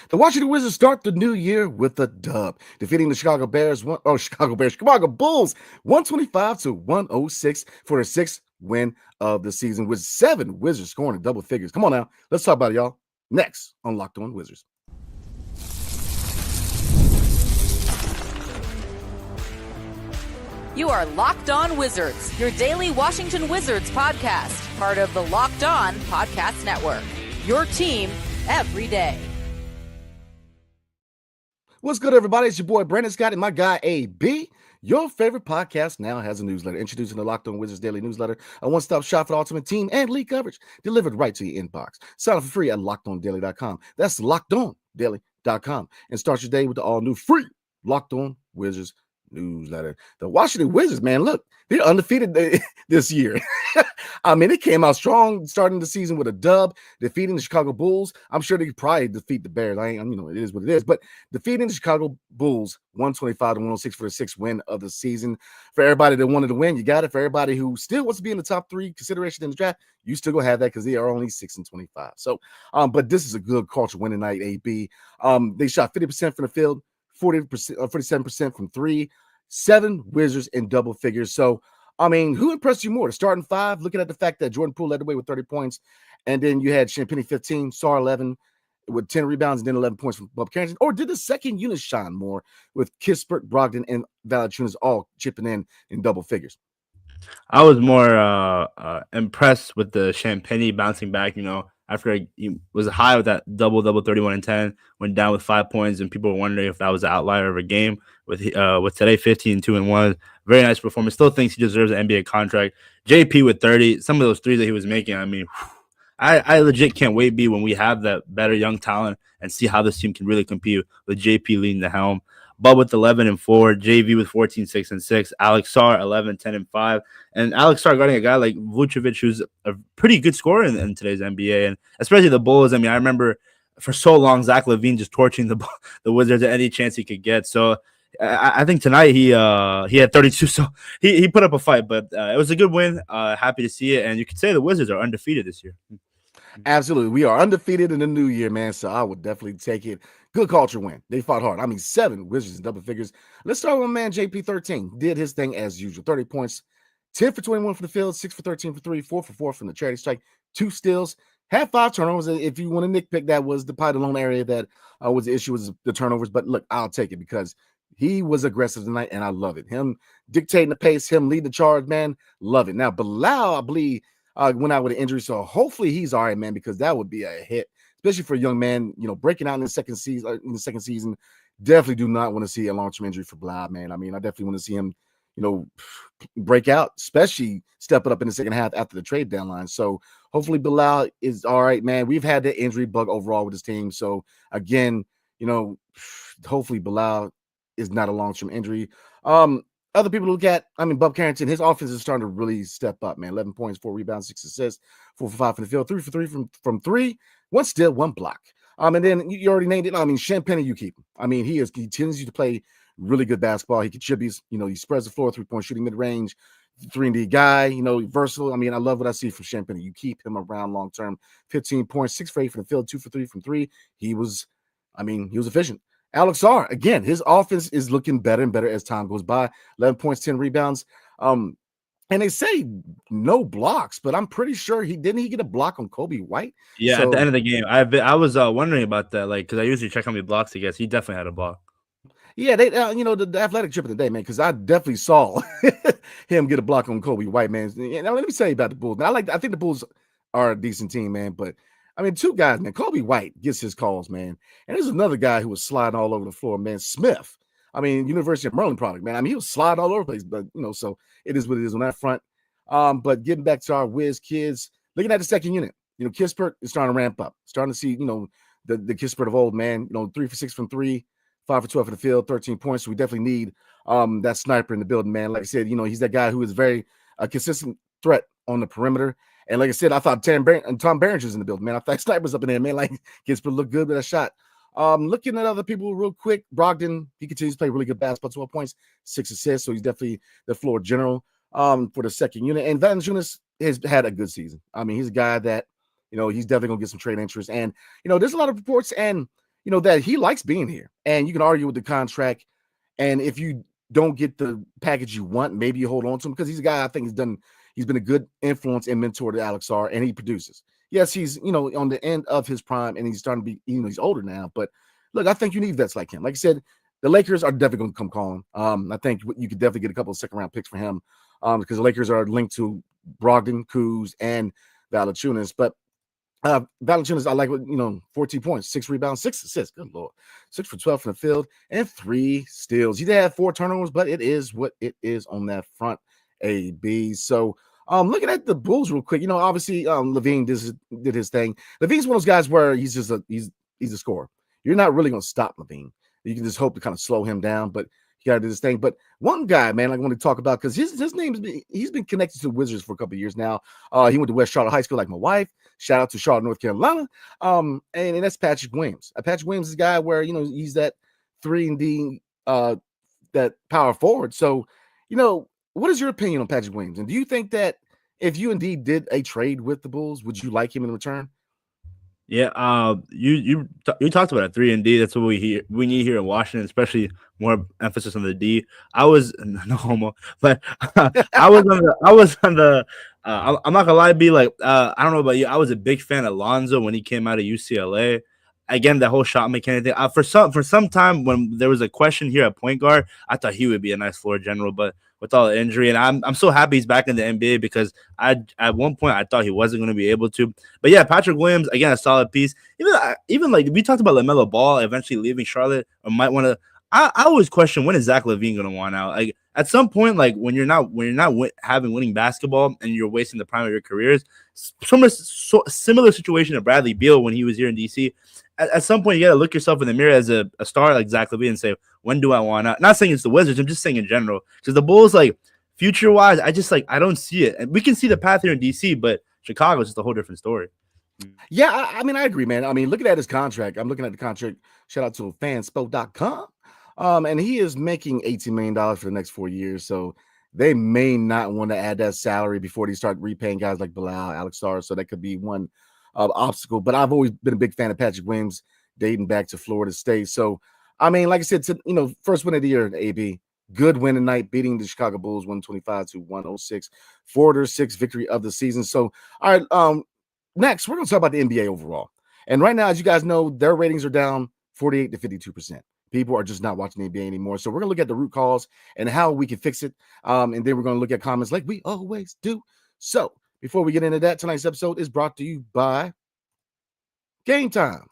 The Washington Wizards start the new year with a dub, defeating the Chicago Bulls 125-106 for their sixth win of the season, with 7 Wizards scoring in double figures. Come on now, let's talk about it, y'all. Next on Locked On Wizards. You are Locked On Wizards, your daily Washington Wizards podcast, part of the Locked On Podcast Network. Your team every day. What's good, everybody? It's your boy Brandon Scott and my guy AB. Your favorite podcast now has a newsletter. Introducing the Locked On Wizards Daily Newsletter, a one-stop shop for the ultimate team and league coverage, delivered right to your inbox. Sign up for free at LockedOnDaily.com. That's LockedOnDaily.com. And start your day with the all-new free Locked On Wizards newsletter. The Washington Wizards, man, look, they're undefeated this year. I mean, it came out strong, starting the season with a dub, defeating the Chicago Bulls. I'm sure they could probably defeat the Bears. It is what it is. But defeating the Chicago Bulls 125-106 for the sixth win of the season. For everybody that wanted to win, you got it. For everybody who still wants to be in the top 3 consideration in the draft, you still gonna have that because they are only 6-25. So, but this is a good culture winning night. AB. They shot 50% from the field, 47% from 3, 7 Wizards in double figures. So, I mean, who impressed you more? The starting 5, looking at the fact that Jordan Poole led the way with 30 points, and then you had Champagnie 15, Sarr 11 with 10 rebounds, and then 11 points from Bob Carrington. Or did the second unit shine more with Kispert, Brogdon, and Valanciunas all chipping in double figures? I was more impressed with the Champagnie bouncing back, after he was high with that double 31 and 10, went down with 5 points, and people were wondering if that was an outlier of a game. With today 15, 2 and 1, very nice performance. Still thinks he deserves an NBA contract. JP with 30, some of those threes that he was making. I mean, I legit can't wait when we have that better young talent and see how this team can really compete with JP leading the helm. Bud with 11 and 4, JV with 14, 6 and 6, Alex Sarr 11, 10 and 5, and Alex Sarr guarding a guy like Vucevic, who's a pretty good scorer in today's NBA, and especially the Bulls. I mean, I remember for so long Zach LaVine just torching the Wizards at any chance he could get. So I think tonight he had 32, so he put up a fight, but it was a good win. Happy to see it, and you could say the Wizards are undefeated this year. Absolutely. We are undefeated in the new year, man. So I would definitely take it. Good culture win. They fought hard. I mean, 7 Wizards in double figures. Let's start with my man JP 13. Did his thing as usual. 30 points, 10 for 21 from the field, 6 for 13 for 3, 4 for 4 from the charity strike, 2 steals, had 5 turnovers. If you want to nitpick, that was the probably the lone area that was the issue, was the turnovers. But look, I'll take it because he was aggressive tonight, and I love it. Him dictating the pace, him leading the charge, man. Love it. Now, Bilal, I believe, went out with an injury, so hopefully he's all right, man, because that would be a hit, especially for a young man, breaking out in the second season. Definitely do not want to see a long-term injury for Bilal, man. I mean, I definitely want to see him, break out, especially step it up in the second half after the trade deadline. So hopefully Bilal is all right, man. We've had the injury bug overall with this team. So again, hopefully Bilal is not a long-term injury. Other people to look at, Bob Carrington, his offense is starting to really step up, man. 11 points, 4 rebounds, 6 assists, 4 for 5 from the field, 3 for 3 from 3, 1 steal, 1 block. And then you already named it. Champagnie, you keep him. He continues to play really good basketball. He contributes, he spreads the floor, 3-point shooting mid-range, 3-and-D guy, versatile. I love what I see from Champagnie. You keep him around long-term. 15 points, 6 for 8 from the field, 2 for 3 from 3. He was efficient. Alex Sarr, again, his offense is looking better and better as time goes by. 11 points, 10 rebounds. And they say no blocks, but I'm pretty sure he get a block on Kobe White. Yeah, so, at the end of the game, I was wondering about that, because I usually check how many blocks he gets. He definitely had a block. Yeah, they the athletic trip of the day, man, because I definitely saw him get a block on Kobe White, man. Now let me say about the Bulls. Now, I think the Bulls are a decent team, man, but 2 guys, man. Kobe White gets his calls, man. And there's another guy who was sliding all over the floor, man. Smith. University of Maryland product, man. He was sliding all over the place, but, so it is what it is on that front. But getting back to our Wiz kids, looking at the second unit, Kispert is starting to ramp up. Starting to see, the Kispert of old, man. 3 for 6 from 3, 5 for 12 from the field, 13 points. So we definitely need that sniper in the building, man. Like I said, he's that guy who is very consistent threat on the perimeter. And like I said, I thought Tom Berenger was in the building, man. I thought Sniper's up in there, man. Like, Kispert looked good with that shot. Looking at other people real quick, Brogdon, he continues to play really good basketball, 12 points, 6 assists, so he's definitely the floor general for the second unit. And Valanciunas has had a good season. He's a guy that, he's definitely going to get some trade interest. And, there's a lot of reports, and that he likes being here. And you can argue with the contract. And if you don't get the package you want, maybe you hold on to him because he's a guy I think he's been a good influence and mentor to Alex R, and he produces. Yes, he's on the end of his prime and he's starting to be, he's older now. But look, I think you need vets like him. Like I said, the Lakers are definitely going to come calling. I think you could definitely get a couple of second round picks for him because the Lakers are linked to Brogdon, Kuz, and Valanciunas. But Valanciunas, I like 14 points, 6 rebounds, 6 assists. Good Lord. 6 for 12 from the field and 3 steals. He did have 4 turnovers, but it is what it is on that front, AB. So looking at the Bulls real quick, obviously Levine did his thing. Levine's one of those guys where he's just he's a scorer. You're not really going to stop Levine. You can just hope to kind of slow him down, but he got to do this thing. But one guy, man, I want to talk about because his name he's been connected to the Wizards for a couple of years now. He went to West Charlotte High School like my wife. Shout out to Charlotte, North Carolina. And that's Patrick Williams. Patrick Williams is a guy where he's that 3-and-D that power forward. So what is your opinion on Patrick Williams? And do you think that if you indeed did a trade with the Bulls, would you like him in return? Yeah, you talked about it, 3-and-D. That's what we need here in Washington, especially more emphasis on the D. I was no homo, but I was on the. I'm not gonna lie, be like, I don't know about you. I was a big fan of Lonzo when he came out of UCLA. Again, that whole shot mechanic thing. For some time when there was a question here at point guard, I thought he would be a nice floor general, but with all the injury, and I'm so happy he's back in the NBA because at one point I thought he wasn't going to be able to. But yeah, Patrick Williams, again, a solid piece. Even like we talked about LaMelo Ball eventually leaving Charlotte, or might want to. I always question, when is Zach LaVine going to want out? Like at some point, like when you're not having winning basketball and you're wasting the prime of your careers. Similar situation to Bradley Beal when he was here in DC. At some point, you got to look yourself in the mirror as a star like Zach LaVine and say, when do I want out? Not saying it's the Wizards, I'm just saying in general. Because the Bulls, like, future-wise, I don't see it. And we can see the path here in DC, but Chicago is just a whole different story. Yeah, I mean, I agree, man. I mean, looking at his contract, I'm looking at the contract. Shout out to fanspo.com. And he is making $18 million for the next 4 years. So they may not want to add that salary before they start repaying guys like Bilal, Alex Sarr. So that could be one obstacle. But I've always been a big fan of Patrick Williams dating back to Florida State. So, I mean, like I said, first win of the year, AB. Good win tonight, beating the Chicago Bulls 125-106. 4-6 victory of the season. So, all right, next, we're going to talk about the NBA overall. And right now, as you guys know, their ratings are down 48 to 52%. People are just not watching the NBA anymore. So we're going to look at the root cause and how we can fix it. And then we're going to look at comments like we always do. So before we get into that, tonight's episode is brought to you by Gametime.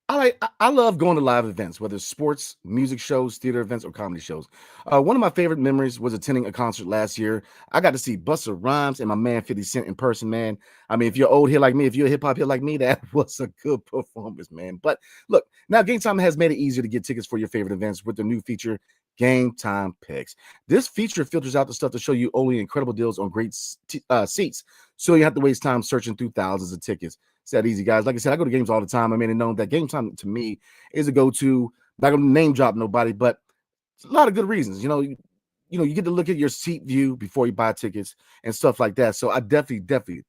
I love going to live events, whether it's sports, music shows, theater events, or comedy shows. One of my favorite memories was attending a concert last year. I got to see Busta Rhymes and my man 50 Cent in person, man. I mean, if you're old here like me, if you're a hip-hop here like me, that was a good performance, man. But look, now Game Time has made it easier to get tickets for your favorite events with the new feature, Game Time Picks. This feature filters out the stuff to show you only incredible deals on great seats, so you have to waste time searching through thousands of tickets. It's that easy, guys. Like I said, I go to games all the time. I made it known that Game Time to me is a go-to. Not gonna name drop nobody, but it's a lot of good reasons. You get to look at your seat view before you buy tickets and stuff like that. So I definitely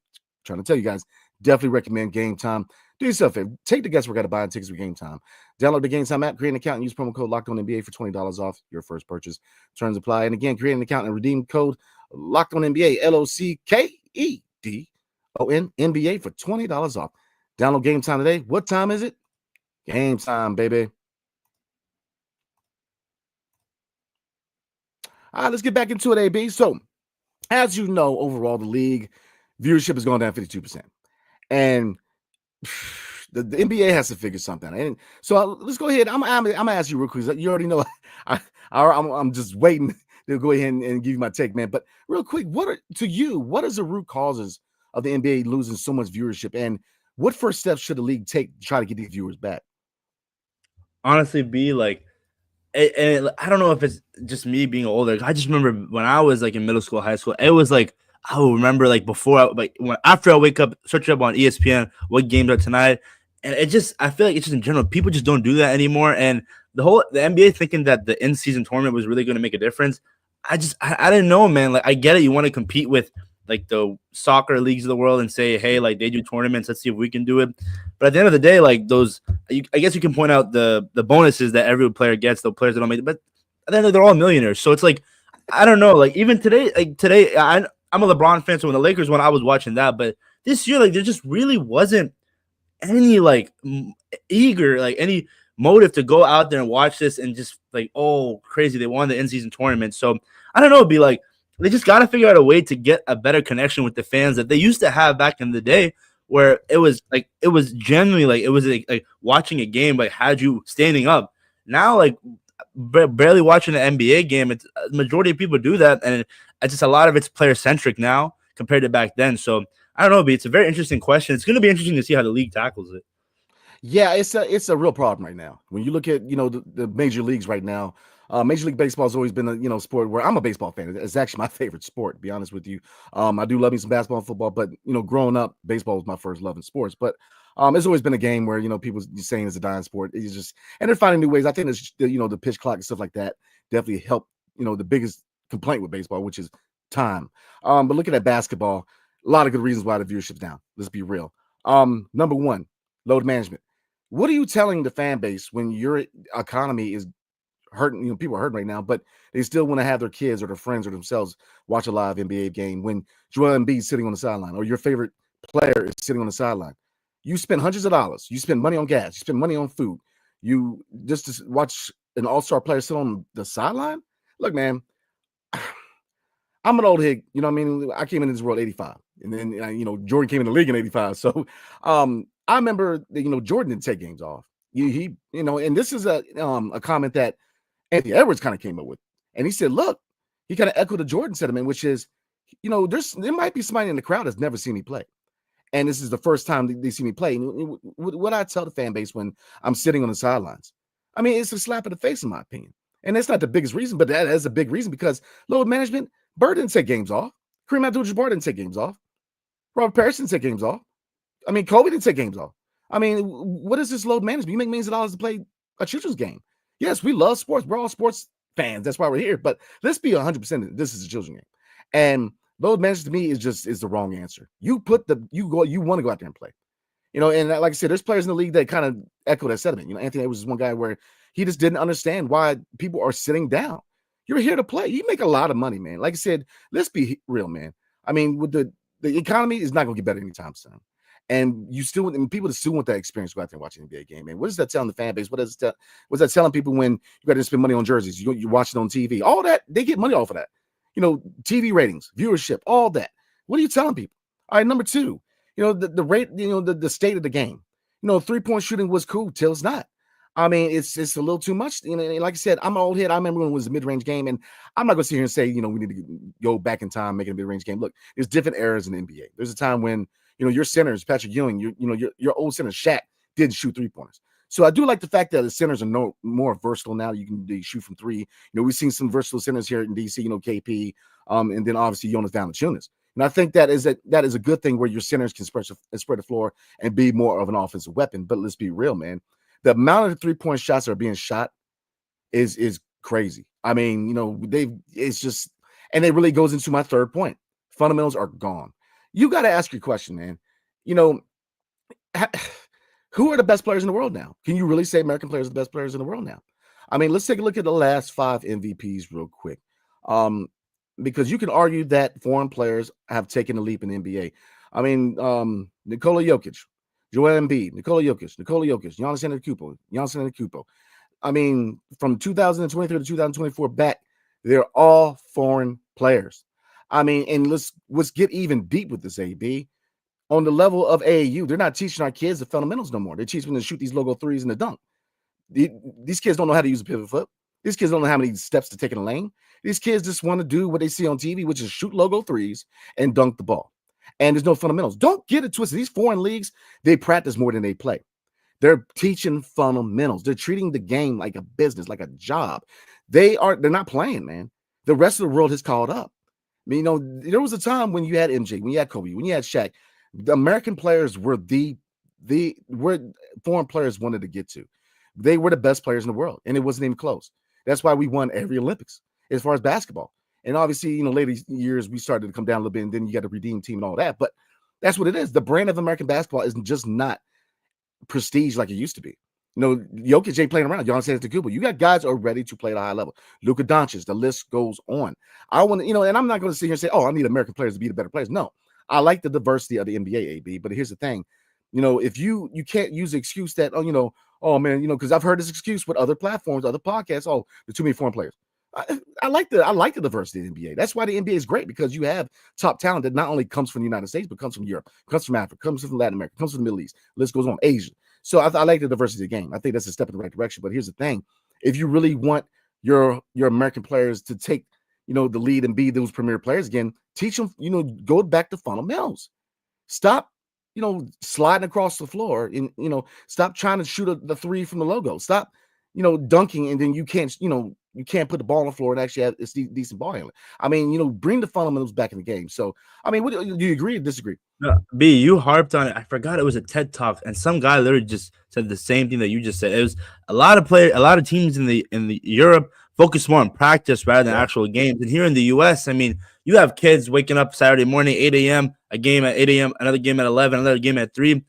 trying to tell you guys, definitely recommend Game Time. Do yourself a favor. Take the guesswork out of buying tickets with Game Time. Download the Game Time app, create an account, and use promo code LOCKEDONNBA for $20 off your first purchase. Terms apply. And again, create an account and redeem code LOCKEDONNBA, LOCKEDONNBA for $20 off. Download Game Time today. What time is it? Game time, baby. All right, let's get back into it, AB. So, as you know, overall, the league viewership has gone down 52%. And the NBA has to figure something out. And so let's go ahead. I'm gonna ask you real quick. You already know I'm just waiting to go ahead and give you my take, man. But real quick, what is the root causes of the NBA losing so much viewership, and what first steps should the league take to try to get these viewers back? Honestly, and I don't know if it's just me being older. I just remember when I was like in middle school, high school, it was like I will remember like after I wake up, search up on ESPN what games are tonight, and I feel like it's just in general people just don't do that anymore. And the NBA thinking that the in-season tournament was really going to make a difference. I didn't know, man. Like I get it, you want to compete with like the soccer leagues of the world and say, hey, like they do tournaments, let's see if we can do it. But at the end of the day, like I guess you can point out the bonuses that every player gets, the players that don't make it, but at the end of the day, they're all millionaires. So it's like, I don't know, like even today, I'm a LeBron fan, so when the Lakers won, I was watching that. But this year, like there just really wasn't any like eager, like any motive to go out there and watch this and just like, oh, crazy, they won the in-season tournament. So I don't know, it'd be like they just got to figure out a way to get a better connection with the fans that they used to have back in the day, where it was genuinely like it was like watching a game, like had you standing up. Now, like barely watching an NBA game, it's majority of people do that, and it's just a lot of it's player centric now compared to back then. So I don't know, but it's a very interesting question. It's going to be interesting to see how the league tackles it. Yeah, it's a real problem right now. When you look at the major leagues right now, Major League Baseball has always been a sport where I'm a baseball fan. It's actually my favorite sport, to be honest with you. I do love me some basketball and football, but growing up, baseball was my first love in sports. But it's always been a game where people saying it's a dying sport. It's just, and they're finding new ways. I think it's the pitch clock and stuff like that definitely help. The biggest complaint with baseball, which is time. But looking at basketball, a lot of good reasons why the viewership's down. Let's be real. Number one, load management. What are you telling the fan base when your economy is hurting? People are hurting right now, but they still want to have their kids or their friends or themselves watch a live NBA game when Joel Embiid is sitting on the sideline or your favorite player is sitting on the sideline. You spend hundreds of dollars. You spend money on gas. You spend money on food. You just to watch an all-star player sit on the sideline? Look, man, I'm an old hig. You know what I mean? I came into this world 85. And then, Jordan came in the league in 85. So I remember that, Jordan didn't take games off. And this is a comment that Anthony Edwards kind of came up with. And he said, look, he kind of echoed the Jordan sentiment, which is, there might be somebody in the crowd that's never seen me play. And this is the first time they see me play. And what I tell the fan base when I'm sitting on the sidelines, I mean, it's a slap in the face, in my opinion. And that's not the biggest reason, but that is a big reason because load management, Bird didn't take games off. Kareem Abdul-Jabbar didn't take games off. Robert Parrish didn't take games off. I mean, Kobe didn't take games off. I mean, what is this load management? You make millions of dollars to play a children's game. Yes, we love sports. We're all sports fans. That's why we're here. But let's be 100%. This is a children's game. And load management to me is the wrong answer. You want to go out there and play. And like I said, there's players in the league that kind of echo that sentiment. Anthony Edwards is one guy where he just didn't understand why people are sitting down. You're here to play. You make a lot of money, man. Like I said, let's be real, man. I mean, with the economy is not going to get better anytime soon. And people still want that experience to go out there and watch an NBA game, man. What is that telling the fan base? What's that telling people when you got to spend money on jerseys? You watch it on TV. All that, they get money off of that. TV ratings, viewership, all that. What are you telling people? All right, number two, the rate, the state of the game. 3-point shooting was cool till it's not. I mean, it's a little too much. Like I said, I'm an old head. I remember when it was a mid-range game, and I'm not going to sit here and say, we need to go back in time, make it a mid-range game. Look, there's different eras in the NBA. There's a time when, your centers, Patrick Ewing, your old center, Shaq, didn't shoot 3-pointers. So I do like the fact that the centers are more versatile now. You can shoot from three. We've seen some versatile centers here in DC, KP, and then obviously Jonas Valanciunas. And I think that is a good thing where your centers can spread the floor and be more of an offensive weapon. But let's be real, man. The amount of 3-point shots that are being shot is crazy. I mean, it's just, and it really goes into my third point. Fundamentals are gone. You got to ask your question, man. Who are the best players in the world now? Can you really say American players are the best players in the world now? I mean, let's take a look at the last 5 MVPs real quick. Because you can argue that foreign players have taken a leap in the NBA. I mean, Nikola Jokic, Joel Embiid, Nikola Jokic, Giannis Antetokounmpo. I mean, from 2023 to 2024 back, they're all foreign players. I mean, and let's get even deep with this, AB. On the level of AAU, they're not teaching our kids the fundamentals no more. They're teaching them to shoot these logo threes in the dunk. These kids don't know how to use a pivot foot. These kids don't know how many steps to take in a lane. These kids just want to do what they see on TV, which is shoot logo threes and dunk the ball. And there's no fundamentals. Don't get it twisted. These foreign leagues, they practice more than they play. They're teaching fundamentals. They're treating the game like a business, like a job. They're not playing, man. The rest of the world has caught up. I mean, there was a time when you had MJ, when you had Kobe, when you had Shaq. The American players were where foreign players wanted to get to. They were the best players in the world, and it wasn't even close. That's why we won every Olympics as far as basketball. And obviously, later years we started to come down a little bit, and then you got the redeem team and all that. But that's what it is. The brand of American basketball is just not prestige like it used to be. Jokic ain't playing around. Giannis Antetokounmpo. You got guys who are ready to play at a high level. Luka Doncic. The list goes on. I want to, and I'm not going to sit here and say, "Oh, I need American players to be the better players." No, I like the diversity of the NBA, AB. But here's the thing, if you can't use the excuse that, oh man, because I've heard this excuse with other platforms, other podcasts. Oh, there's too many foreign players. I like the diversity of the NBA. That's why the NBA is great, because you have top talent that not only comes from the United States, but comes from Europe, comes from Africa, comes from Latin America, comes from the Middle East. List goes on. Asia. So I like the diversity of the game. I think that's a step in the right direction. But here's the thing: if you really want your American players to take the lead and be those premier players again, teach them. Go back to fundamentals. Stop sliding across the floor, and stop trying to shoot the three from the logo. Stop dunking, and then you can't put the ball on the floor and actually have a decent ball handling. I mean, bring the fundamentals back in the game. So, I mean, do you agree or disagree? No, B, you harped on it. I forgot it was a TED Talk, and some guy literally just said the same thing that you just said. It was a lot of teams in the Europe focus more on practice rather than actual games. And here in the US, I mean, you have kids waking up Saturday morning, 8 a.m., a game at 8 a.m., another game at 11, another game at 3,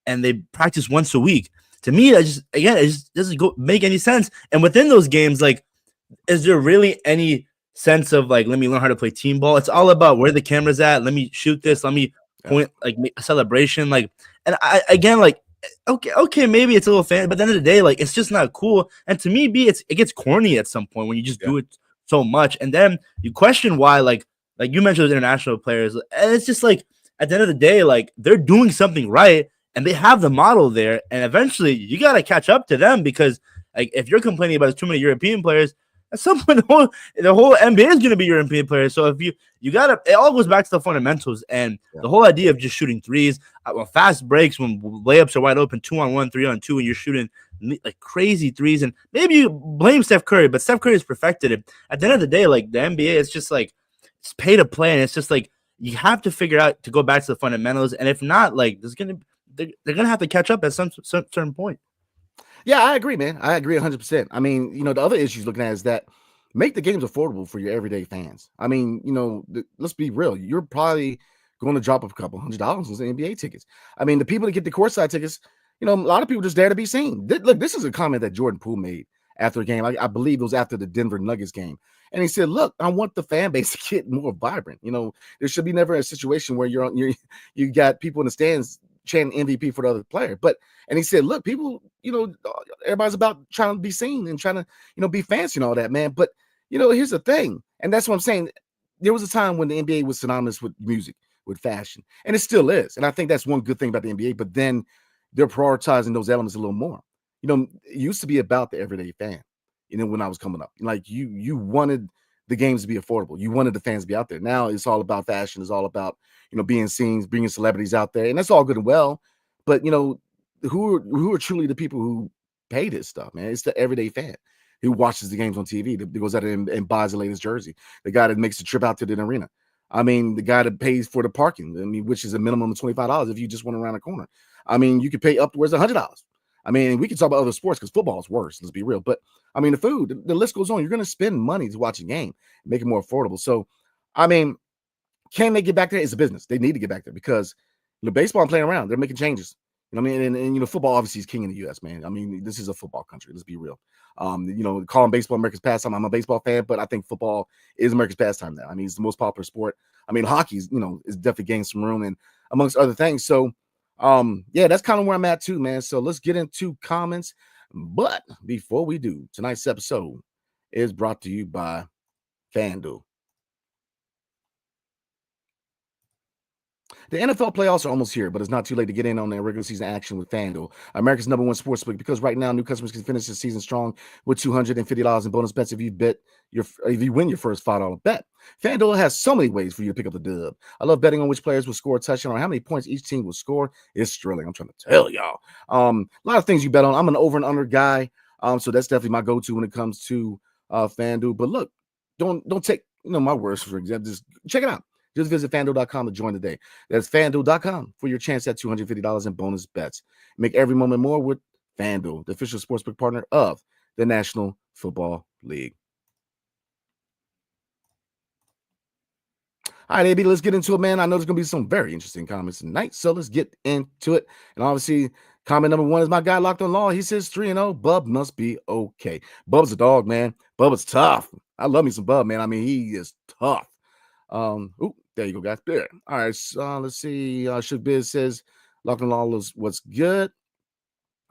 and they practice once a week. To me, it just doesn't make any sense. And within those games, like, is there really any sense of like, let me learn how to play team ball? It's all about where the camera's at. Let me shoot this. Let me point, like, make a celebration. Like, and I again, like, okay, maybe it's a little fan, but at the end of the day, like, it's just not cool. And to me, it gets corny at some point when you just do it so much, and then you question why, like you mentioned, those international players, and it's just like, at the end of the day, like, they're doing something right, and they have the model there, and eventually you got to catch up to them, because like, if you're complaining about too many European players, at some point the whole NBA is going to be European players. So if you got to, it all goes back to the fundamentals, and the whole idea of just shooting threes, fast breaks, when layups are wide open, 2-on-1, 3-on-2, and you're shooting like crazy threes. And maybe you blame Steph Curry, but Steph Curry has perfected it. At the end of the day, like, the NBA is just like, it's pay to play, and it's just like, you have to figure out to go back to the fundamentals, and if not, like, they're gonna have to catch up at some certain point. Yeah, I agree, man. I agree 100%. I mean, the other issues looking at is that make the games affordable for your everyday fans. I mean, let's be real. You're probably going to drop a couple $100 on NBA tickets. I mean, the people that get the courtside tickets, a lot of people just there to be seen. Look, this is a comment that Jordan Poole made after a game. I believe it was after the Denver Nuggets game. And he said, look, I want the fan base to get more vibrant. There should be never a situation where you got people in the stands chanting MVP for the other player. And he said, look, people, everybody's about trying to be seen and trying to, be fancy and all that, man. But, here's the thing. And that's what I'm saying. There was a time when the NBA was synonymous with music, with fashion, and it still is. And I think that's one good thing about the NBA, but then they're prioritizing those elements a little more. It used to be about the everyday fan, when I was coming up. Like, you wanted the games to be affordable. You wanted the fans to be out there. Now it's all about fashion. It's all about, being seen, bringing celebrities out there. And that's all good and well. But, who are truly the people who pay this stuff, man? It's the everyday fan who watches the games on TV, that goes out and buys the latest jersey, the guy that makes the trip out to the arena. I mean, the guy that pays for the parking, I mean, which is a minimum of $25 if you just went around the corner. I mean, you could pay upwards of $100. I mean, we can talk about other sports because football is worse, let's be real. But, I mean, the food, the list goes on. You're going to spend money to watch a game, make it more affordable. So, I mean, can they get back there? It's a business. They need to get back there because baseball and playing around. They're making changes. I mean, and football obviously is king in the U.S., man. I mean, this is a football country. Let's be real. Calling baseball America's pastime. I'm a baseball fan, but I think football is America's pastime now. I mean, it's the most popular sport. I mean, hockey is definitely gaining some room, and amongst other things. So, yeah, that's kind of where I'm at too, man. So let's get into comments. But before we do, tonight's episode is brought to you by FanDuel. The NFL playoffs are almost here, but it's not too late to get in on their regular season action with FanDuel, America's #1 sportsbook, because right now new customers can finish the season strong with $250 in bonus bets if you win your first $5 bet. FanDuel has so many ways for you to pick up the dub. I love betting on which players will score a touchdown or how many points each team will score. It's thrilling. I'm trying to tell y'all. A lot of things you bet on. I'm an over and under guy, so that's definitely my go-to when it comes to FanDuel. But look, don't take my words for example. Just check it out. Just visit FanDuel.com to join today. That's FanDuel.com for your chance at $250 in bonus bets. Make every moment more with FanDuel, the official sportsbook partner of the National Football League. All right, AB, let's get into it, man. I know there's going to be some very interesting comments tonight, so let's get into it. And obviously, comment number one is my guy Locked on Law. He says 3-0. Bub must be okay. Bub's a dog, man. Bub is tough. I love me some Bub, man. I mean, he is tough. There you go, guys. There. All right, so let's see. Shook Biz says Locked on Law was what's good.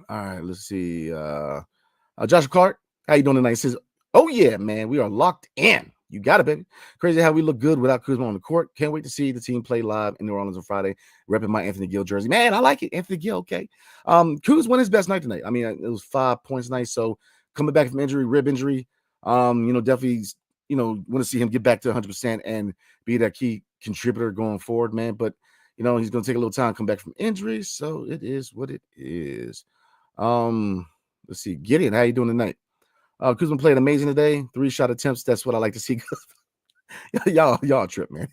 All right, let's see. Joshua Clark, how you doing tonight? He says, oh yeah, man, we are locked in. You got it, baby. Crazy how we look good without Kuzma on the court. Can't wait to see the team play live in New Orleans on Friday. Repping my Anthony Gill jersey. Man, I like it. Anthony Gill, okay. Kuz won his best night tonight. I mean, it was 5 points night. So coming back from injury, rib injury, definitely, want to see him get back to 100% and be that key contributor going forward, man. But, he's going to take a little time to come back from injury. So it is what it is. Let's see. Gideon, how you doing tonight? Kuzma played amazing today. 3 shot attempts. That's what I like to see. y'all trip, man.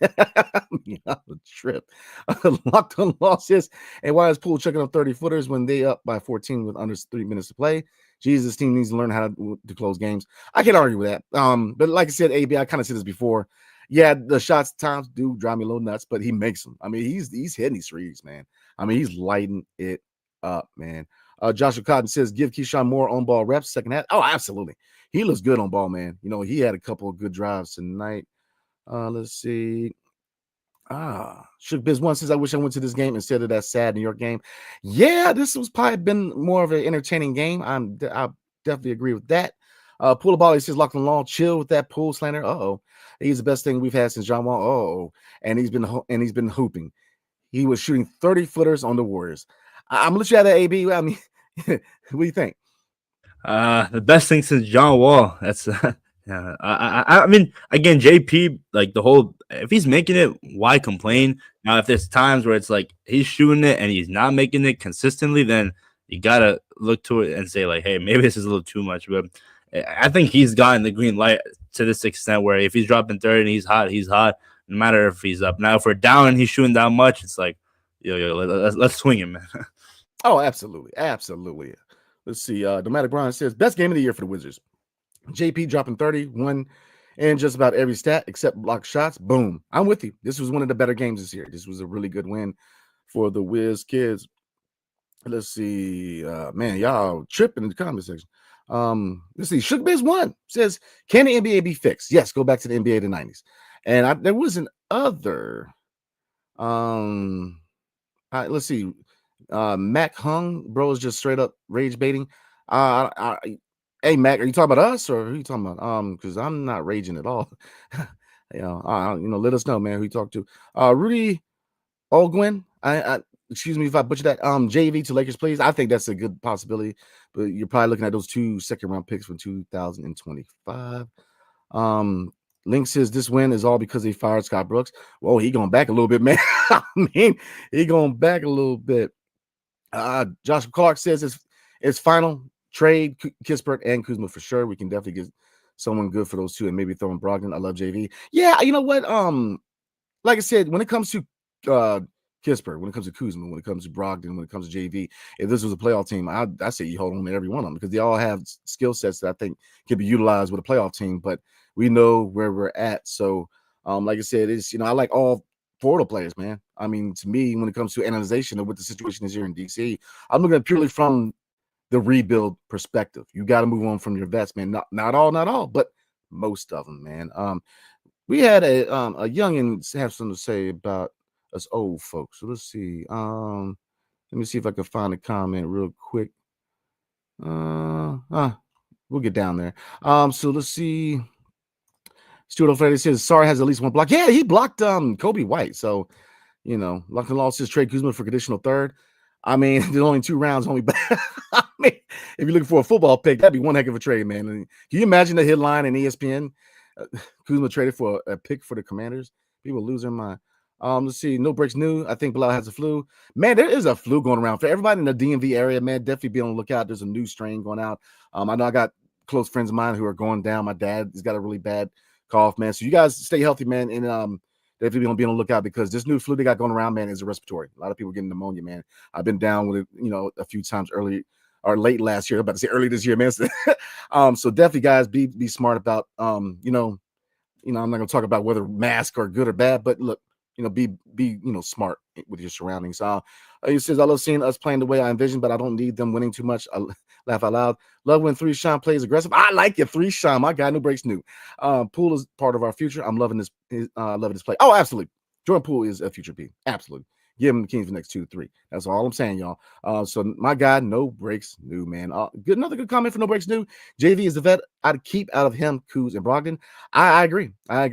Y'all trip. Locked on losses. And why is Poole checking up 30 footers when they up by 14 with under 3 minutes to play? Jesus, team needs to learn how to close games. I can't argue with that. But like I said, AB, I kind of said this before. Yeah, the shots times do drive me a little nuts, but he makes them. I mean, he's hitting these threes, man. I mean, he's lighting it up, man. Joshua Cotton says, give Keyshawn more on-ball reps second half. Oh, absolutely. He looks good on ball, man. He had a couple of good drives tonight. Let's see. Shook Biz One says, I wish I went to this game instead of that sad New York game. Yeah, this was probably been more of an entertaining game. I definitely agree with that. Pool of Ball, he says, Locked on Law, chill with that pool slander. Uh-oh. He's the best thing we've had since John Wall. Uh-oh. And he's been hooping. He was shooting 30 footers on the Warriors. I'm gonna let you out of AB. I mean, what do you think? The best thing since John Wall. That's yeah. I mean, again, JP, like the whole. If he's making it, why complain? Now, if there's times where it's like he's shooting it and he's not making it consistently, then you gotta look to it and say like, hey, maybe this is a little too much. But I think he's gotten the green light to this extent where if he's dropping 30 and he's hot. No matter if he's up. Now, if we're down and he's shooting that much, it's like, let's swing him, man. Oh, absolutely. Let's see. Domatic Brian says, best game of the year for the Wizards. JP dropping 31 in just about every stat except block shots. Boom. I'm with you. This was one of the better games this year. This was a really good win for the Wiz kids. Let's see. Man, y'all tripping in the comment section. Let's see. Shook Biz One says, can the NBA be fixed? Yes, go back to the NBA of the 90s. And there was an other. Let's see. Mac Hung, bro, is just straight up rage baiting. Hey Mac, are you talking about us or who are you talking about? Because I'm not raging at all. Let us know, man, who you talk to. Rudy Ogwin, excuse me if I butcher that. JV to Lakers, please. I think that's a good possibility, but you're probably looking at those 2 second-round picks from 2025. Link says this win is all because they fired Scott Brooks. Whoa, he going back a little bit, man. I mean, he going back a little bit. Josh Clark says it's final trade Kispert and Kuzma for sure. We can definitely get someone good for those two and maybe throw in Brogdon. I love JV. Yeah, you know what? Like I said, when it comes to Kispert, when it comes to Kuzma, when it comes to Brogdon, when it comes to JV, if this was a playoff team, I say you hold on to every one of them because they all have skill sets that I think can be utilized with a playoff team. But we know where we're at. So, like I said, it's I like all 4 of the players, man. I mean, to me, when it comes to analyzation of what the situation is here in DC, I'm looking at purely from the rebuild perspective. You got to move on from your vets, man. Not all, but most of them, man. We had a youngin have something to say about us old folks. So let's see. Let me see if I can find a comment real quick. We'll get down there. So let's see. Stuart O'Flaherty says Sorry has at least one block. Yeah, he blocked Kobe White. So, Locked and Law says trade Kuzma for conditional third. I mean, there's only 2 rounds. I mean, if you're looking for a football pick, that'd be one heck of a trade, man. And can you imagine the headline in ESPN? Kuzma traded for a pick for the Commanders. People lose their mind. Let's see. No breaks new. I think Bilal has a flu. Man, there is a flu going around for everybody in the DMV area. Man, definitely be on the lookout. There's a new strain going out. I know I got close friends of mine who are going down. My dad has got a really bad cough, man. So you guys stay healthy, man. And definitely gonna be on the lookout because this new flu they got going around, man, is a respiratory. A lot of people getting pneumonia, man. I've been down with it, a few times early or late last year. I'm about to say early this year, man. So definitely, guys, be smart about I'm not going to talk about whether masks are good or bad, but look, be smart with your surroundings. He says, I love seeing us playing the way I envision, but I don't need them winning too much. I laugh out loud. Love when 3 Sean plays aggressive. I like your 3 Sean. My guy, no breaks new. Poole is part of our future. I'm loving this. Loving this play. Oh, absolutely. Jordan Poole is a future P. Absolutely. Give him the Kings for the next 2-3. That's all I'm saying, y'all. So my guy, no breaks new, man. Another good comment for no breaks new. JV is the vet. I'd keep out of him, Kuz, and Brogdon. I agree. I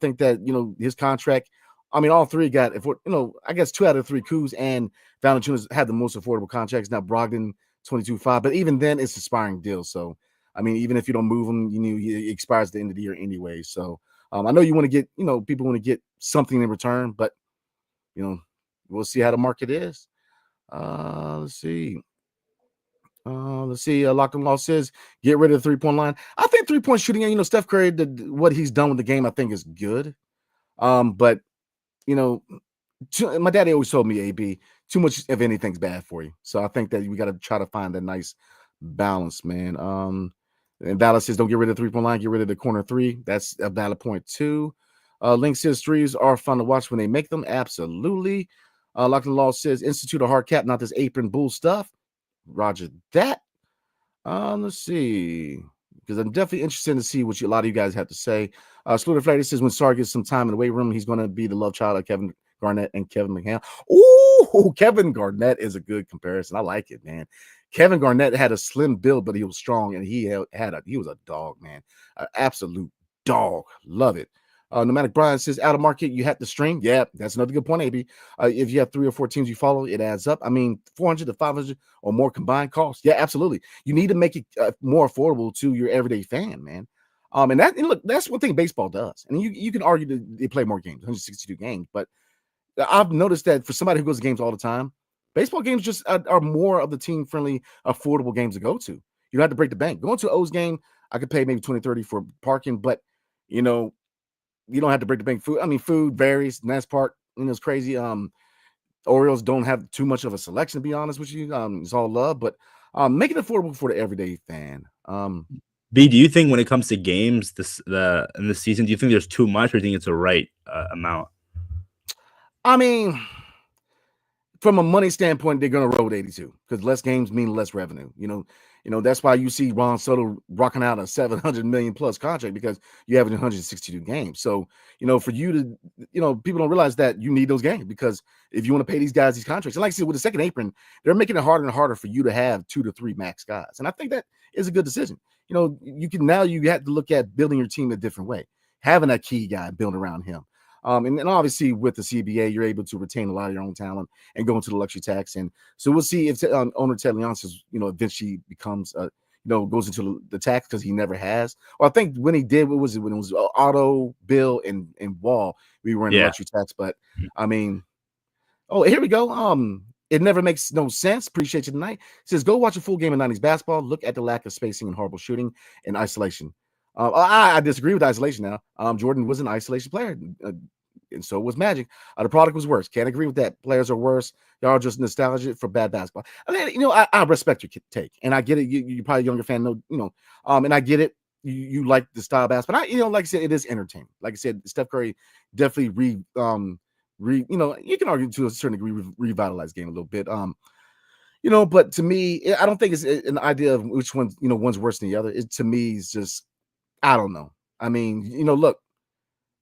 think that his contract. I mean, all three got I guess 2 out of 3, Kuz and Valanciunas had the most affordable contracts. Now Brogdon 22.5, but even then it's expiring deal. So I mean, even if you don't move him, he expires at the end of the year anyway. So I know you want to get people want to get something in return, but we'll see how the market is. Let's see. Locked on Law says, get rid of the 3-point line. I think 3-point shooting, and Steph Curry, what he's done with the game, I think is good. But my daddy always told me, AB, too much of anything's bad for you. So I think that we got to try to find that nice balance, man. And Dallas says, don't get rid of the 3-point line, get rid of the corner 3. That's a valid point too. Link says threes are fun to watch when they make them. Absolutely. Locked on Law says, institute a hard cap, not this apron bull stuff. Roger that. Let's see, because I'm definitely interested to see what a lot of you guys have to say. Sluter Flatter says, when Sarr gets some time in the weight room, he's going to be the love child of Kevin Garnett and Kevin McHale. Ooh, Kevin Garnett is a good comparison. I like it, man. Kevin Garnett had a slim build, but he was strong, and he was a dog, man. An absolute dog. Love it. Nomadic Brian says, out of market, you have to string. Yeah, that's another good point, AB. If you have 3 or 4 teams you follow, it adds up. I mean, 400 to 500 or more combined costs. Yeah, absolutely. You need to make it more affordable to your everyday fan, man. And look, that's one thing baseball does. And you can argue that they play more games, 162 games. But I've noticed that for somebody who goes to games all the time, baseball games just are more of the team-friendly, affordable games to go to. You don't have to break the bank. Going to an O's game, I could pay maybe 20, 30 for parking, but, you don't have to break the bank. Food varies, and that's part, it's crazy. Orioles don't have too much of a selection, to be honest with you. It's all love, but make it affordable for the everyday fan. B, do you think when it comes to games in this season, do you think there's too much, or do you think it's the right amount? I mean, from a money standpoint, they're going to roll 82 because less games mean less revenue. That's why you see Ron Soto rocking out a $700 million plus contract because you have 162 games. So, for you to, people don't realize that you need those games because if you want to pay these guys these contracts, and like I said, with the second apron, they're making it harder and harder for you to have 2 to 3 max guys. And I think that is a good decision. You have to look at building your team a different way, having a key guy built around him. And obviously with the CBA, you're able to retain a lot of your own talent and go into the luxury tax. And so we'll see if owner Ted Leonsis, eventually becomes, goes into the tax because he never has. Or I think when he did, when it was Otto, Bill, and Wall, we were in the luxury tax. But I mean, here we go. It never makes no sense. Appreciate you tonight. It says, go watch a full game of 90s basketball. Look at the lack of spacing and horrible shooting and isolation. I disagree with isolation now. Jordan was an isolation player, and so was Magic. The product was worse. Can't agree with that. Players are worse. Y'all are just nostalgic for bad basketball. I mean, I respect your take, and I get it. You're probably a younger fan, and I get it. You like the style of basketball. But like I said, it is entertaining. Like I said, Steph Curry definitely you can argue to a certain degree revitalized game a little bit. But to me, I don't think it's an idea of which one, one's worse than the other. It to me is just, I don't know. I mean, look,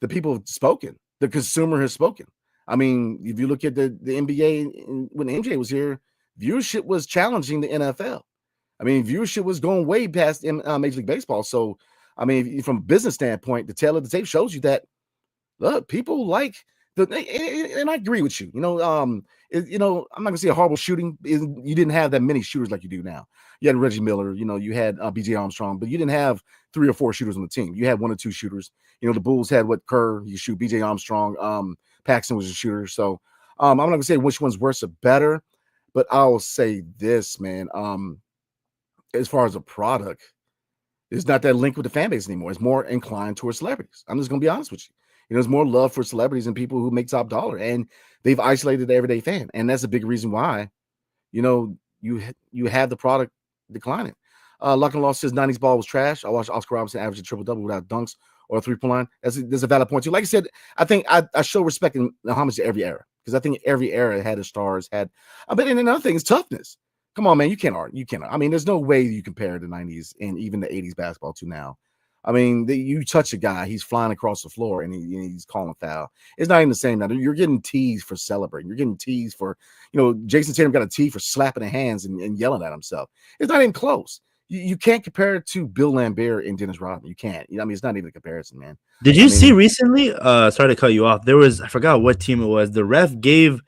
the people have spoken. The consumer has spoken. I mean, if you look at the NBA when MJ was here, viewership was challenging the NFL. I mean, viewership was going way past Major League Baseball. So, I mean, from a business standpoint, the tail of the tape shows you that, look, people like and I agree with you. I'm not gonna say a horrible shooting. You didn't have that many shooters like you do now. You had Reggie Miller, you had BJ Armstrong, but you didn't have 3 or 4 shooters on the team. You had 1 or 2 shooters. The Bulls had Kerr, you shoot, BJ Armstrong, Paxson was a shooter. So I'm not gonna say which one's worse or better, but I'll say this, man. As far as a product, it's not that link with the fan base anymore. It's more inclined towards celebrities. I'm just gonna be honest with you. There's more love for celebrities and people who make top dollar, and they've isolated the everyday fan, and that's a big reason why, you have the product declining. Luck and Law says 90s ball was trash. I watched Oscar Robertson average a triple double without dunks or a 3-point line, there's a valid point too. Like I said, I think I show respect and homage to every era because I think every era had its stars. But and another thing is toughness. Come on, man, you can't argue. You cannot. I mean, there's no way you compare the 90s and even the 80s basketball to now. I mean, you touch a guy, he's flying across the floor and he's calling foul. It's not even the same now. You're getting teased for celebrating. You're getting teased for, Jason Tatum got a tee for slapping the hands and yelling at himself. It's not even close. You can't compare it to Bill Lambert and Dennis Rodman. You can't. I mean, it's not even a comparison, man. Did you see recently? Sorry to cut you off. There was, I forgot what team it was. The ref gave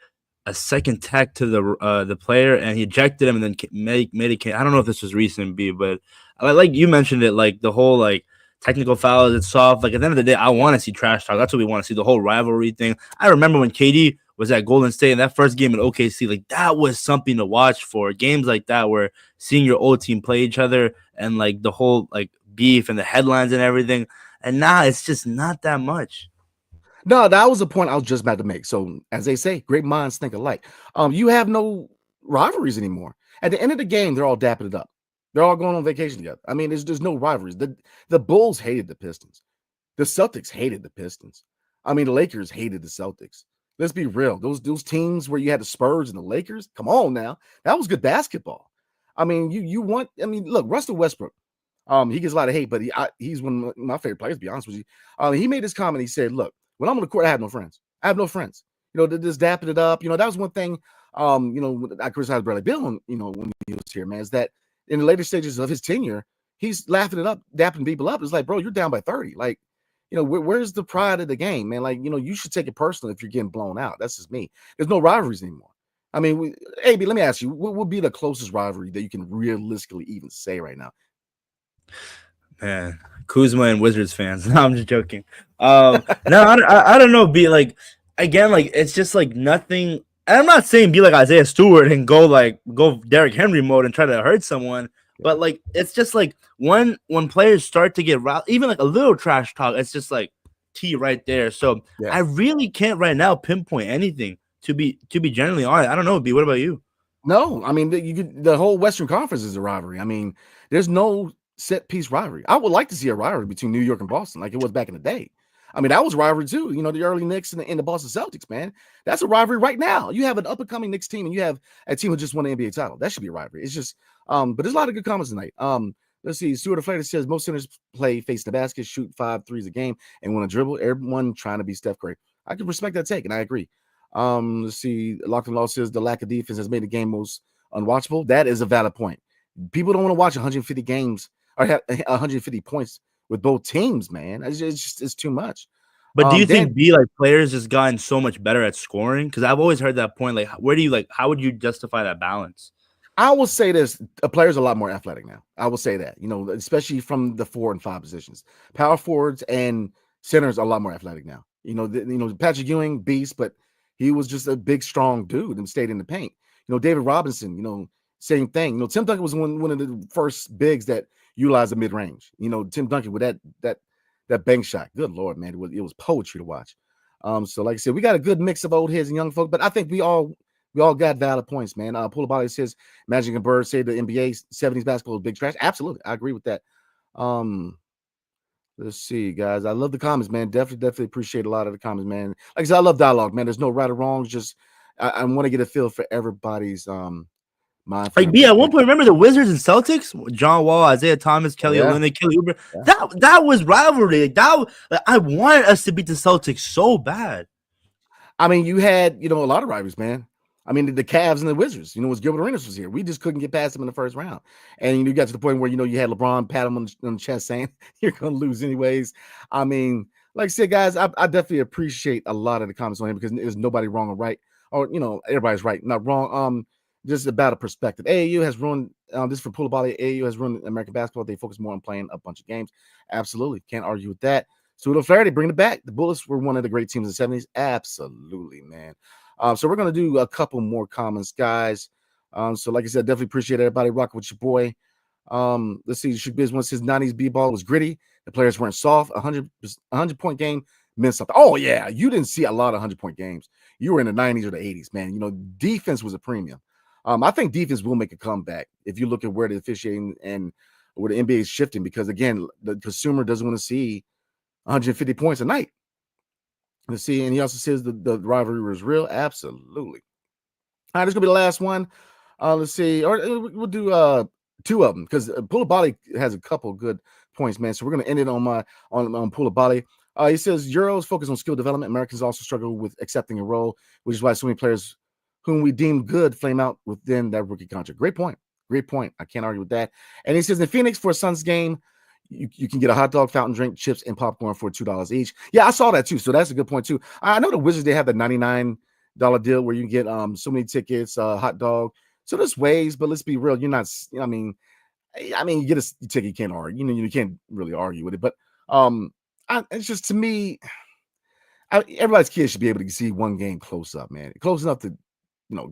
a second tech to the player and he ejected him and then made it. I don't know if this was recent, B, but like you mentioned it, like the whole like technical fouls, it's soft. Like at the end of the day, I want to see trash talk. That's what we want to see. The whole rivalry thing. I remember when KD was at Golden State in that first game in OKC, like that was something to watch for. Games like that where seeing your old team play each other and like the whole like beef and the headlines and everything. And now it's just not that much. No, that was the point I was just about to make. So, as they say, great minds think alike. You have no rivalries anymore. At the end of the game, they're all dapping it up. They're all going on vacation together. I mean, there's no rivalries. The Bulls hated the Pistons. The Celtics hated the Pistons. I mean, the Lakers hated the Celtics. Let's be real. Those teams where you had the Spurs and the Lakers, come on now. That was good basketball. I mean, look, Russell Westbrook. He gets a lot of hate, but he's one of my favorite players, to be honest with you. He made this comment. He said, look, when I'm on the court, I have no friends. I have no friends. Just dapping it up. That was one thing, I criticized Bradley Beal, when he was here, man, is that in the later stages of his tenure, he's laughing it up, dapping people up. It's like, bro, you're down by 30. Like, where's the pride of the game, man? Like, you should take it personal if you're getting blown out. That's just me. There's no rivalries anymore. I mean, AB, let me ask you, what would be the closest rivalry that you can realistically even say right now? Man, Kuzma and Wizards fans. No, I'm just joking. No, I don't know. Be like, again, like it's just like nothing. And I'm not saying be like Isaiah Stewart and go Derrick Henry mode and try to hurt someone. But like it's just like when players start to get even like a little trash talk, it's just like T right there. So I really can't right now pinpoint anything to be generally honest. I don't know. B, what about you? No, I mean the whole Western Conference is a rivalry. I mean, there's no set piece rivalry. I would like to see a rivalry between New York and Boston, like it was back in the day. I mean, that was a rivalry too. The early Knicks and the Boston Celtics, man. That's a rivalry right now. You have an up and coming Knicks team, and you have a team who just won the NBA title. That should be a rivalry. It's just, but there's a lot of good comments tonight. Let's see. Stuart Flater says most centers play face the basket, shoot 5 threes a game, and want to dribble. Everyone trying to be Steph Curry. I can respect that take, and I agree. Let's see. Lockton Law says the lack of defense has made the game most unwatchable. That is a valid point. People don't want to watch 150 games or have 150 points with both teams, man. It's too much. But do you think players just gotten so much better at scoring? Because I've always heard that point. Like, how would you justify that balance? I will say this: a player's a lot more athletic now. I will say that, especially from the 4 and 5 positions. Power forwards and centers are a lot more athletic now. Patrick Ewing, beast, but he was just a big, strong dude and stayed in the paint. David Robinson, same thing. Tim Duncan was one of the first bigs that utilized the mid range. Tim Duncan with that bank shot. Good Lord, man, it was poetry to watch. So like I said, we got a good mix of old heads and young folk, but I think we all got valid points, man. Pulabali says Magic and Bird say the NBA 70s basketball is big trash. Absolutely, I agree with that. Let's see, guys. I love the comments, man. Definitely appreciate a lot of the comments, man. Like I said, I love dialogue, man. There's no right or wrong. Just I want to get a feel for everybody's mind. Like B, at one point, remember the Wizards and Celtics? John Wall, Isaiah Thomas, Kelly Olynyk, Kelly Oubre. Yeah. That was rivalry. I wanted us to beat the Celtics so bad. I mean, you had a lot of rivalries, man. I mean, the Cavs and the Wizards. Was Gilbert Arenas was here. We just couldn't get past him in the first round, and you got to the point where you had LeBron pat him on the chest saying you're going to lose anyways. I mean, like I said, guys, I definitely appreciate a lot of the comments on him because there's nobody wrong or right, or everybody's right, not wrong. Just about a perspective. AAU has ruined this is for Pulabali. AAU has ruined American basketball. They focus more on playing a bunch of games. Absolutely, can't argue with that. Pseudo Flaherty, bring it back. The Bullets were one of the great teams in the 70s. Absolutely, man. So we're gonna do a couple more comments, guys. So like I said, definitely appreciate everybody rocking with your boy. Let's see. Should Biz one says 90s b-ball was gritty. The players weren't soft. 100-point game meant something. Oh yeah, you didn't see a lot of 100-point games. You were in the 90s or the 80s, man. Defense was a premium. I think defense will make a comeback if you look at where the officiating and where the NBA is shifting, because again, the consumer doesn't want to see 150 points a night. Let's see. And he also says the rivalry was real. Absolutely. All right, this is gonna be the last one. Let's see, or we'll do two of them because Poulibaly has a couple good points, man. So we're gonna end it on Poulibaly. He says Euros focus on skill development. Americans also struggle with accepting a role, which is why so many players whom we deem good flame out within that rookie contract. Great point. Great point. I can't argue with that. And he says in Phoenix for a Suns game, you can get a hot dog, fountain drink, chips, and popcorn for $2 each. Yeah, I saw that too. So that's a good point too. I know the Wizards, they have the $99 deal where you can get so many tickets, hot dog. So there's ways, but let's be real. You're not, I mean, you get a ticket, you can't argue. You can't really argue with it. But it's just, to me, everybody's kids should be able to see one game close up, man. Close enough to,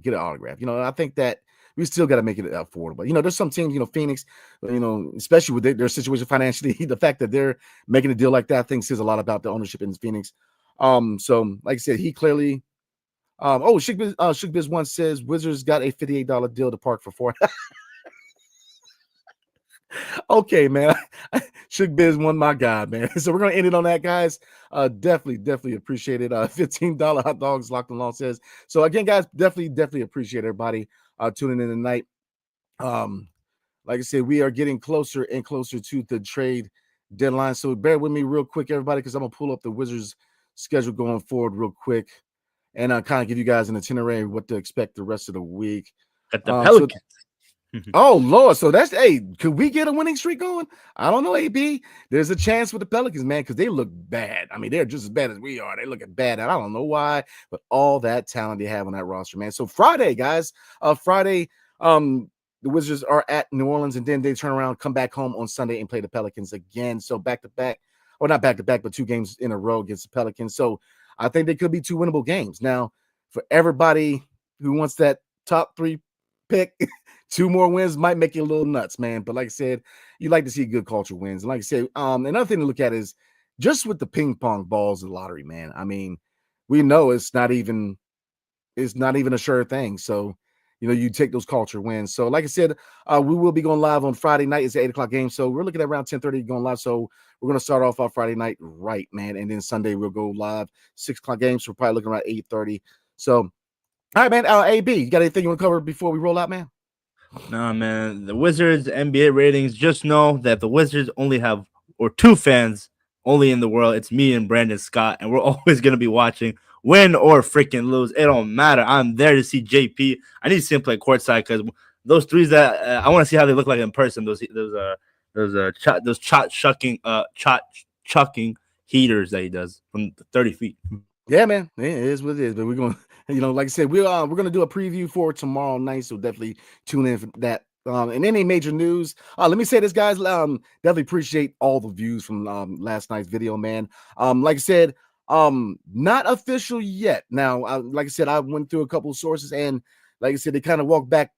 get an autograph. I think that we still got to make it affordable. There's some teams, Phoenix, especially with their situation financially, the fact that they're making a deal like that, I think says a lot about the ownership in Phoenix. So like I said, he clearly, Shook Biz One says Wizards got a $58 deal to park for 4. Okay, man. Shook Biz One, my God, man. So we're gonna end it on that, guys. Definitely appreciate it. $15 hot dogs locked and long says. So again, guys, definitely appreciate everybody tuning in tonight. Like I said, we are getting closer and closer to the trade deadline. So bear with me real quick, everybody, because I'm gonna pull up the Wizards schedule going forward real quick. And I'll kind of give you guys an itinerary of what to expect the rest of the week. At the Pelicans. Oh, Lord. So could we get a winning streak going? I don't know, AB. There's a chance with the Pelicans, man, because they look bad. I mean, they're just as bad as we are. They look bad. And I don't know why, but all that talent they have on that roster, man. So Friday, guys, the Wizards are at New Orleans, and then they turn around, come back home on Sunday and play the Pelicans again. So back-to-back, or not back-to-back, but 2 games in a row against the Pelicans. So I think they could be 2 winnable games. Now, for everybody who wants that top 3 pick, 2 more wins might make you a little nuts, man. But like I said, you like to see good culture wins. And like I said, another thing to look at is just with the ping pong balls of the lottery, man. I mean, we know it's not even a sure thing. So, you take those culture wins. So like I said, we will be going live on Friday night. It's an 8:00 game. So we're looking at around 10:30 going live. So we're going to start off our Friday night right, man. And then Sunday we'll go live 6:00 game. So we're probably looking around 8:30. So, all right, man. AB, you got anything you want to cover before we roll out, man? Nah, man. The Wizards NBA ratings, just know that the Wizards only have 2 fans only in the world. It's me and Brandon Scott, and we're always going to be watching. Win or freaking lose, it don't matter. I'm there to see JP. I need to see him play courtside because those threes that I want to see how they look like in person. Those shot chucking heaters that he does from 30 feet. Yeah, man, it is what it is. But we're gonna, like I said, we're gonna do a preview for tomorrow night. So definitely tune in for that. And any major news, let me say this, guys. Definitely appreciate all the views from last night's video, man. Like I said, not official yet. Now, like I said, I went through a couple of sources, and like I said, they kind of walked back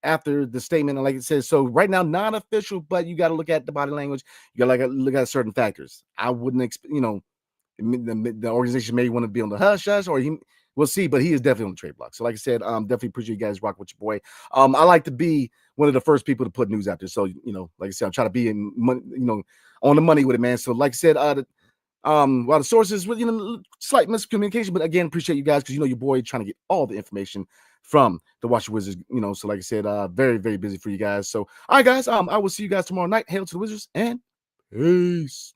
after the statement. And like it says, so right now, not official, but you got to look at the body language. You got to look at certain factors. I wouldn't expect, the organization may want to be on the hush hush, or we'll see, but he is definitely on the trade block. So like I said, definitely appreciate you guys rock with your boy. I like to be one of the first people to put news out there. So, like I said, I'm trying to be on the money with it, man. So like I said, while the sources with slight miscommunication, but again, appreciate you guys because your boy trying to get all the information from the Washington Wizards. So like I said, very, very busy for you guys. So all right, guys, I will see you guys tomorrow night. Hail to the Wizards and peace.